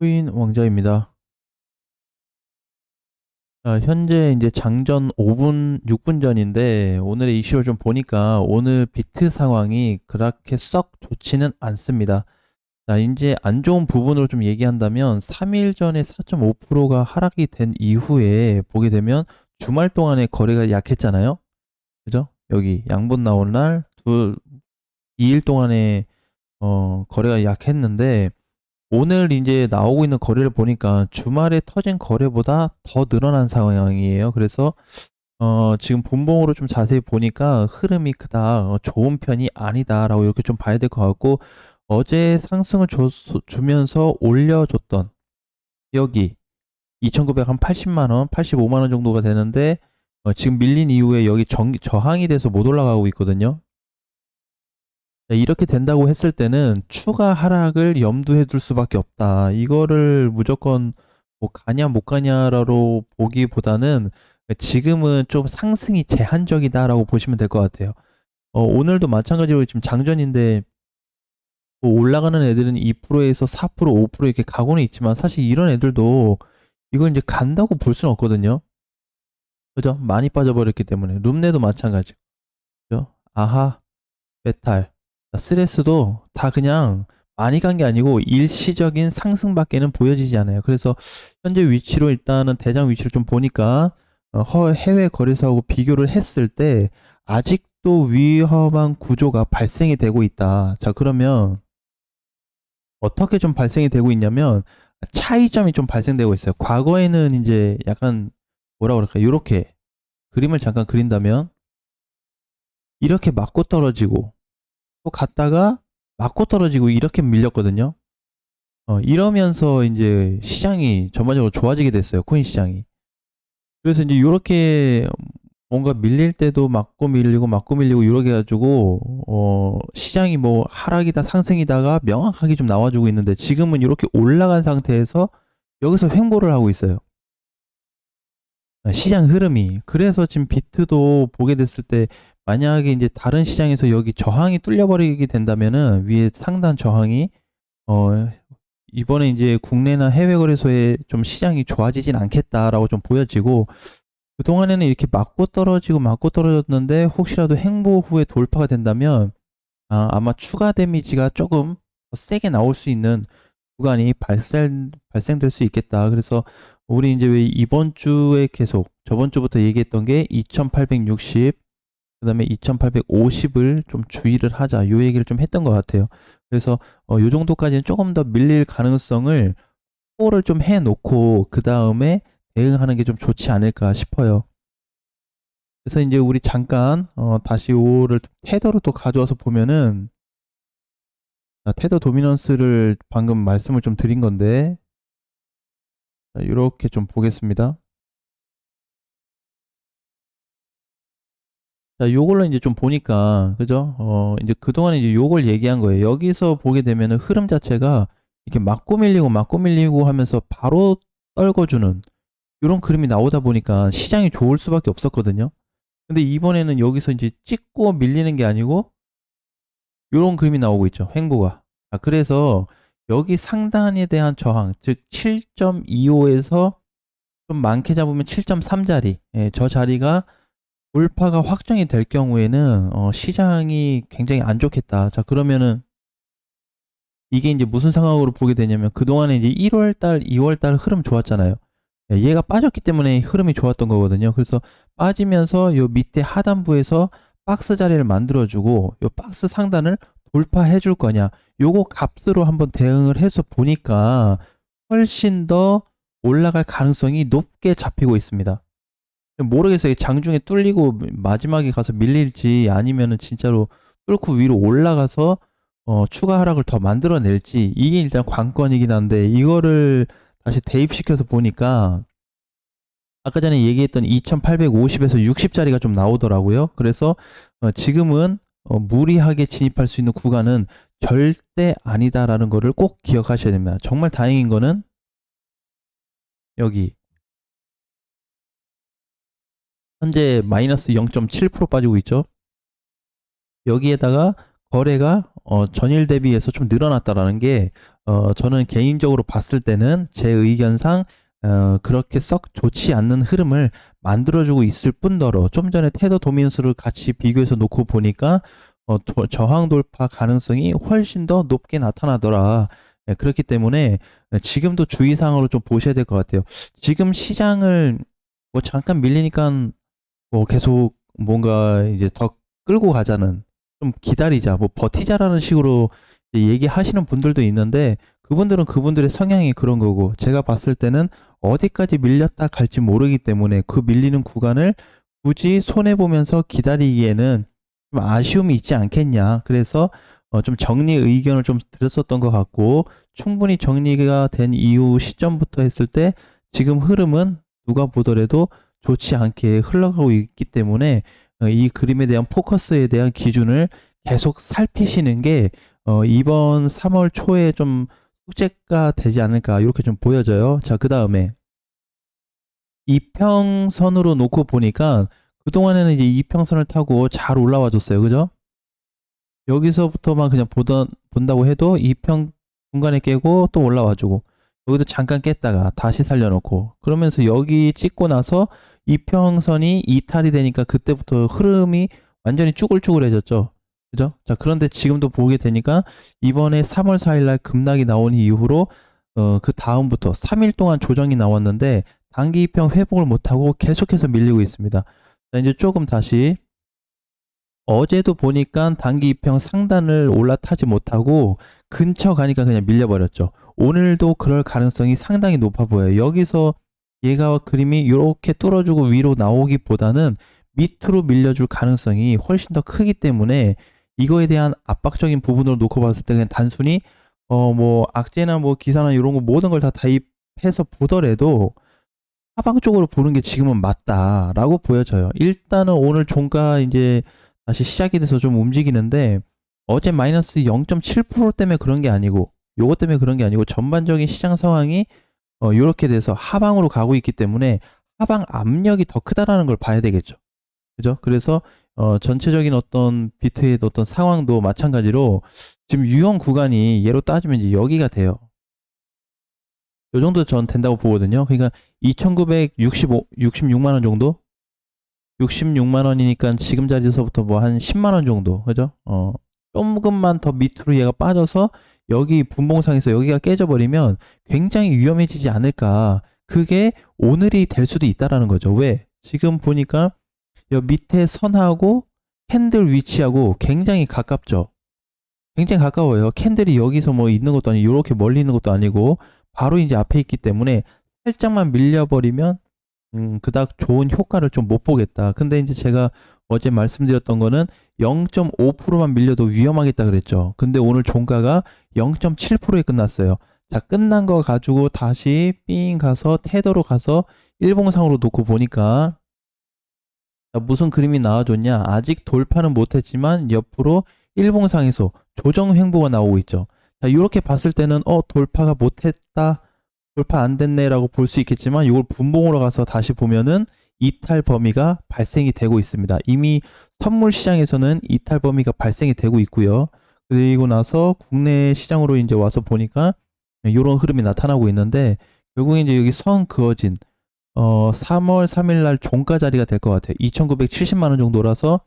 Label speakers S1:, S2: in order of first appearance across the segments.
S1: 코인 왕자입니다. 현재 이제 장전 5분, 6분 전인데 오늘의 이슈를 좀 보니까 오늘 비트 상황이 그렇게 썩 좋지는 않습니다. 자, 이제 안 좋은 부분으로 좀 얘기한다면 3일 전에 4.5%가 하락이 된 이후에 보게 되면 주말 동안에 거래가 약했잖아요. 그죠? 여기 양분 나온 날 2일 동안에 거래가 약했는데 오늘 이제 나오고 있는 거래를 보니까 주말에 터진 거래보다 더 늘어난 상황이에요. 그래서 지금 분봉으로 좀 자세히 보니까 흐름이 크다, 좋은 편이 아니다라고 이렇게 좀 봐야 될 것 같고, 어제 상승을 주면서 올려줬던 여기 2,900 한 80만 원, 85만 원 정도가 되는데 지금 밀린 이후에 여기 저항이 돼서 못 올라가고 있거든요. 자, 이렇게 된다고 했을 때는 추가 하락을 염두에 둘 수밖에 없다. 이거를 무조건 뭐 가냐 못 가냐로 보기보다는 지금은 좀 상승이 제한적이다라고 보시면 될 것 같아요. 오늘도 마찬가지로 지금 장전인데 뭐 올라가는 애들은 2%에서 4%, 5% 이렇게 가고는 있지만 사실 이런 애들도 이걸 이제 간다고 볼 수는 없거든요. 그죠? 많이 빠져버렸기 때문에. 룸내도 마찬가지. 그죠? 아하, 메탈, 스레스도 다 그냥 많이 간 게 아니고 일시적인 상승밖에는 보여지지 않아요. 그래서 현재 위치로 일단은 대장 위치를 좀 보니까 해외 거래소하고 비교를 했을 때 아직도 위험한 구조가 발생이 되고 있다. 자, 그러면 어떻게 좀 발생이 되고 있냐면 차이점이 좀 발생되고 있어요. 과거에는 이제 약간 뭐라 그럴까, 이렇게 그림을 잠깐 그린다면 이렇게 맞고 떨어지고 또 갔다가 맞고 떨어지고 이렇게 밀렸거든요. 이러면서 이제 시장이 전반적으로 좋아지게 됐어요. 코인 시장이. 그래서 이제 요렇게 뭔가 밀릴 때도 맞고 밀리고 맞고 밀리고 이렇게 해가지고 시장이 뭐 하락이다 상승이다가 명확하게 좀 나와주고 있는데 지금은 이렇게 올라간 상태에서 여기서 횡보를 하고 있어요. 시장 흐름이. 그래서 지금 비트도 보게 됐을 때 만약에 이제 다른 시장에서 여기 저항이 뚫려버리게 된다면은 위에 상단 저항이 어 이번에 이제 국내나 해외 거래소에 좀 시장이 좋아지진 않겠다라고 좀 보여지고, 그동안에는 이렇게 맞고 떨어지고 맞고 떨어졌는데 혹시라도 행보 후에 돌파가 된다면 아마 추가 데미지가 조금 더 세게 나올 수 있는 구간이 발생될 수 있겠다. 그래서 우리 이제 왜 이번 주에 계속 저번 주부터 얘기했던 게 2860, 그다음에 2850을 좀 주의를 하자, 요 얘기를 좀 했던 것 같아요. 그래서 요 정도까지는 조금 더 밀릴 가능성을 를 좀 해놓고 그 다음에 대응하는 게 좀 좋지 않을까 싶어요. 그래서 이제 우리 잠깐 다시 5를 테더로 또 가져와서 보면은, 테더 도미넌스를 방금 말씀을 좀 드린 건데, 이렇게 좀 보겠습니다. 자, 요걸로 이제 좀 보니까, 그죠? 이제 그동안에 이제 요걸 얘기한 거예요. 여기서 보게 되면은 흐름 자체가 이렇게 맞고 밀리고 하면서 바로 떨궈주는 이런 그림이 나오다 보니까 시장이 좋을 수밖에 없었거든요. 근데 이번에는 여기서 이제 찍고 밀리는 게 아니고 요런 그림이 나오고 있죠. 횡보가. 그래서 여기 상단에 대한 저항, 즉 7.25에서 좀 많게 잡으면 7.3 자리, 저 자리가 돌파가 확정이 될 경우에는 시장이 굉장히 안 좋겠다. 자, 그러면은 이게 이제 무슨 상황으로 보게 되냐면 그동안에 이제 1월 달, 2월 달 흐름 좋았잖아요. 얘가 빠졌기 때문에 흐름이 좋았던 거거든요. 그래서 빠지면서 요 밑에 하단부에서 박스 자리를 만들어주고 요 박스 상단을 돌파해 줄 거냐, 요거 값으로 한번 대응을 해서 보니까 훨씬 더 올라갈 가능성이 높게 잡히고 있습니다. 모르겠어요. 장중에 뚫리고 마지막에 가서 밀릴지 아니면은 진짜로 뚫고 위로 올라가서 추가 하락을 더 만들어낼지, 이게 일단 관건이긴 한데 이거를 다시 대입시켜서 보니까 아까 전에 얘기했던 2850에서 60짜리가 좀 나오더라고요. 그래서 지금은 무리하게 진입할 수 있는 구간은 절대 아니다라는 거를 꼭 기억하셔야 됩니다. 정말 다행인 거는 여기 현재 마이너스 0.7% 빠지고 있죠. 여기에다가 거래가 전일 대비해서 좀 늘어났다라는 게 저는 개인적으로 봤을 때는 제 의견상 그렇게 썩 좋지 않는 흐름을 만들어주고 있을 뿐더러 좀 전에 테더 도미넌스를 같이 비교해서 놓고 보니까 저항 돌파 가능성이 훨씬 더 높게 나타나더라. 예, 그렇기 때문에 지금도 주의사항으로 좀 보셔야 될 것 같아요. 지금 시장을 뭐 잠깐 밀리니까 뭐 계속 뭔가 이제 더 끌고 가자는, 좀 기다리자, 뭐 버티자라는 식으로 이제 얘기하시는 분들도 있는데, 그분들은 그분들의 성향이 그런 거고, 제가 봤을 때는 어디까지 밀렸다 갈지 모르기 때문에 그 밀리는 구간을 굳이 손해보면서 기다리기에는 좀 아쉬움이 있지 않겠냐. 그래서 좀 정리 의견을 좀 드렸었던 것 같고, 충분히 정리가 된 이후 시점부터 했을 때 지금 흐름은 누가 보더라도 좋지 않게 흘러가고 있기 때문에 이 그림에 대한 포커스에 대한 기준을 계속 살피시는 게 이번 3월 초에 좀 숙제가 되지 않을까, 이렇게 좀 보여져요. 자, 그 다음에 이평선으로 놓고 보니까 그동안에는 이제 이평선을 타고 잘 올라와 줬어요. 그죠? 여기서부터만 그냥 본다고 해도 이평 중간에 깨고 또 올라와 주고, 여기도 잠깐 깼다가 다시 살려놓고, 그러면서 여기 찍고 나서 이평선이 이탈이 되니까 그때부터 흐름이 완전히 쭈글쭈글해졌죠. 그죠? 자, 그런데 지금도 보게 되니까 이번에 3월 4일 날 급락이 나온 이후로 그 다음부터 3일 동안 조정이 나왔는데 단기 이평 회복을 못하고 계속해서 밀리고 있습니다. 자, 이제 조금 다시, 어제도 보니까 단기 이평 상단을 올라타지 못하고 근처 가니까 그냥 밀려버렸죠. 오늘도 그럴 가능성이 상당히 높아 보여요. 여기서 얘가 그림이 이렇게 뚫어주고 위로 나오기보다는 밑으로 밀려줄 가능성이 훨씬 더 크기 때문에 이거에 대한 압박적인 부분으로 놓고 봤을 때 그냥 단순히 뭐 악재나 뭐 기사나 이런 거 모든 걸 다 대입해서 보더라도 하방 쪽으로 보는 게 지금은 맞다라고 보여져요. 일단은 오늘 종가 이제 다시 시작이 돼서 좀 움직이는데, 어제 마이너스 0.7% 때문에 그런 게 아니고, 요것 때문에 그런 게 아니고, 전반적인 시장 상황이 요렇게 돼서 하방으로 가고 있기 때문에 하방 압력이 더 크다라는 걸 봐야 되겠죠. 그죠? 그래서 전체적인 어떤 비트의 어떤 상황도 마찬가지로 지금 유형 구간이 얘로 따지면 이제 여기가 돼요. 요 정도 전 된다고 보거든요. 그러니까 66만 원 정도? 66만 원이니까 지금 자리에서부터 뭐 한 10만 원 정도. 그죠? 조금만 더 밑으로 얘가 빠져서 여기 분봉상에서 여기가 깨져버리면 굉장히 위험해지지 않을까. 그게 오늘이 될 수도 있다라는 거죠. 왜? 지금 보니까 여 밑에 선하고 캔들 위치하고 굉장히 가깝죠. 굉장히 가까워요. 캔들이 여기서 뭐 있는 것도 아니고 이렇게 멀리 있는 것도 아니고 바로 이제 앞에 있기 때문에 살짝만 밀려버리면 그닥 좋은 효과를 좀 못 보겠다. 근데 이제 제가 어제 말씀드렸던 거는 0.5%만 밀려도 위험하겠다 그랬죠. 근데 오늘 종가가 0.7%에 끝났어요. 자, 끝난 거 가지고 다시 삥 가서 테더로 가서 일봉상으로 놓고 보니까, 자, 무슨 그림이 나와줬냐? 아직 돌파는 못했지만 옆으로 일봉상에서 조정 횡보가 나오고 있죠. 자, 이렇게 봤을 때는 돌파가 못했다, 돌파 안 됐네라고 볼 수 있겠지만, 이걸 분봉으로 가서 다시 보면은 이탈 범위가 발생이 되고 있습니다. 이미 선물 시장에서는 이탈 범위가 발생이 되고 있고요. 그리고 나서 국내 시장으로 이제 와서 보니까 이런 흐름이 나타나고 있는데, 결국에 이제 여기 선 그어진 3월 3일 날 종가 자리가 될 것 같아요. 2,970만 원 정도라서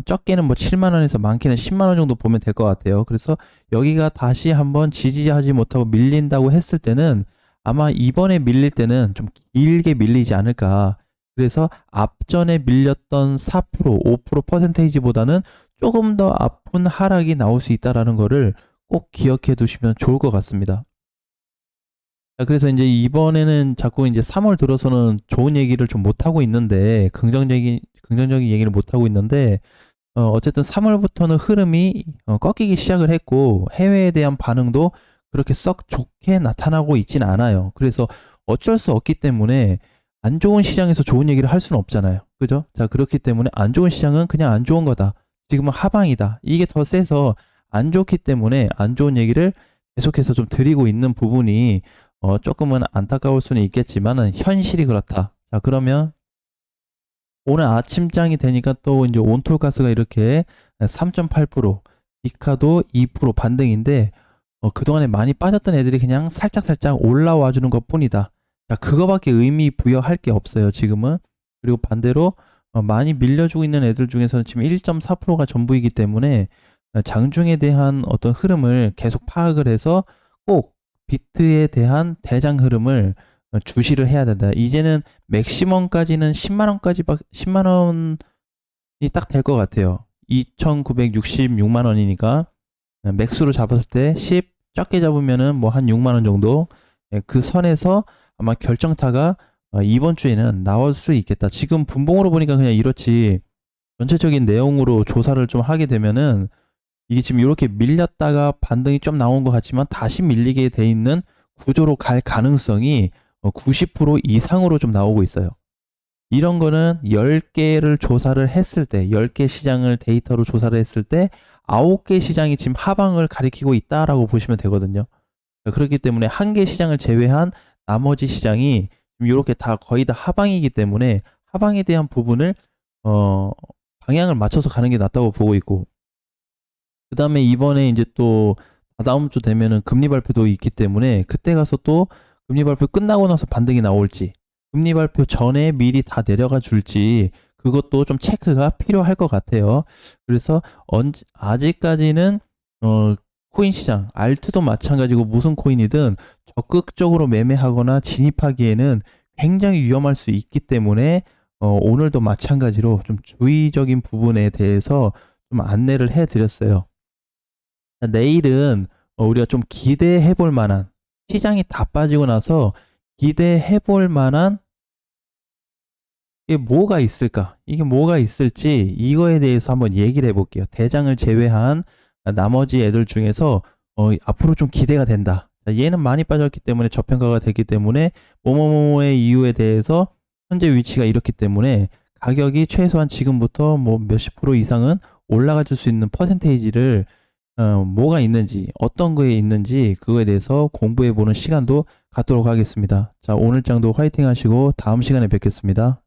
S1: 적게는 뭐 7만 원에서 많게는 10만 원 정도 보면 될 것 같아요. 그래서 여기가 다시 한번 지지하지 못하고 밀린다고 했을 때는 아마 이번에 밀릴 때는 좀 길게 밀리지 않을까. 그래서 앞전에 밀렸던 4%, 5% 퍼센테이지보다는 조금 더 아픈 하락이 나올 수 있다라는 거를 꼭 기억해 두시면 좋을 것 같습니다. 자, 그래서 이제 이번에는 자꾸 이제 3월 들어서는 좋은 얘기를 좀 못하고 있는데, 긍정적인 얘기를 못하고 있는데, 어쨌든 3월부터는 흐름이 꺾이기 시작을 했고, 해외에 대한 반응도 그렇게 썩 좋게 나타나고 있진 않아요. 그래서 어쩔 수 없기 때문에 안 좋은 시장에서 좋은 얘기를 할 수는 없잖아요. 그죠? 자, 그렇기 때문에 안 좋은 시장은 그냥 안 좋은 거다. 지금은 하방이다. 이게 더 세서 안 좋기 때문에 안 좋은 얘기를 계속해서 좀 드리고 있는 부분이 조금은 안타까울 수는 있겠지만은 현실이 그렇다. 자, 그러면 오늘 아침장이 되니까 또 이제 온톨가스가 이렇게 3.8%, 디카도 2% 반등인데 그동안에 많이 빠졌던 애들이 그냥 살짝살짝 올라와 주는 것뿐이다. 자, 그거밖에 의미 부여할 게 없어요, 지금은. 그리고 반대로 많이 밀려주고 있는 애들 중에서는 지금 1.4%가 전부이기 때문에 장중에 대한 어떤 흐름을 계속 파악을 해서 꼭 비트에 대한 대장 흐름을 주시를 해야 된다. 이제는 맥시멈까지는 10만 원이 딱 될 것 같아요. 2,966만 원이니까 맥스로 잡았을 때 10, 적게 잡으면은 뭐 한 6만 원 정도. 그 선에서 아마 결정타가 이번 주에는 나올 수 있겠다. 지금 분봉으로 보니까 그냥 이렇지, 전체적인 내용으로 조사를 좀 하게 되면은 이게 지금 이렇게 밀렸다가 반등이 좀 나온 것 같지만 다시 밀리게 돼 있는 구조로 갈 가능성이 90% 이상으로 좀 나오고 있어요. 이런 거는 10개를 조사를 했을 때, 10개 시장을 데이터로 조사를 했을 때 9개 시장이 지금 하방을 가리키고 있다라고 보시면 되거든요. 그렇기 때문에 한 개 시장을 제외한 나머지 시장이 지금 이렇게 다 거의 다 하방이기 때문에 하방에 대한 부분을 방향을 맞춰서 가는 게 낫다고 보고 있고, 그 다음에 이번에 이제 또 다음 주 되면은 금리 발표도 있기 때문에 그때 가서 또 금리 발표 끝나고 나서 반등이 나올지, 금리 발표 전에 미리 다 내려가 줄지, 그것도 좀 체크가 필요할 것 같아요. 그래서 아직까지는 코인 시장, 알트도 마찬가지고 무슨 코인이든 적극적으로 매매하거나 진입하기에는 굉장히 위험할 수 있기 때문에 오늘도 마찬가지로 좀 주의적인 부분에 대해서 좀 안내를 해드렸어요. 내일은 우리가 좀 기대해 볼 만한, 시장이 다 빠지고 나서 기대해 볼 만한 이게 뭐가 있을까? 이게 뭐가 있을지 이거에 대해서 한번 얘기를 해볼게요. 대장을 제외한 나머지 애들 중에서 앞으로 좀 기대가 된다. 자, 얘는 많이 빠졌기 때문에 저평가가 됐기 때문에 뭐뭐뭐의 이유에 대해서 현재 위치가 이렇기 때문에 가격이 최소한 지금부터 뭐 몇십 프로 이상은 올라가 줄 수 있는 퍼센테이지를 뭐가 있는지, 어떤 거에 있는지 그거에 대해서 공부해 보는 시간도 갖도록 하겠습니다. 자, 오늘 장도 화이팅 하시고 다음 시간에 뵙겠습니다.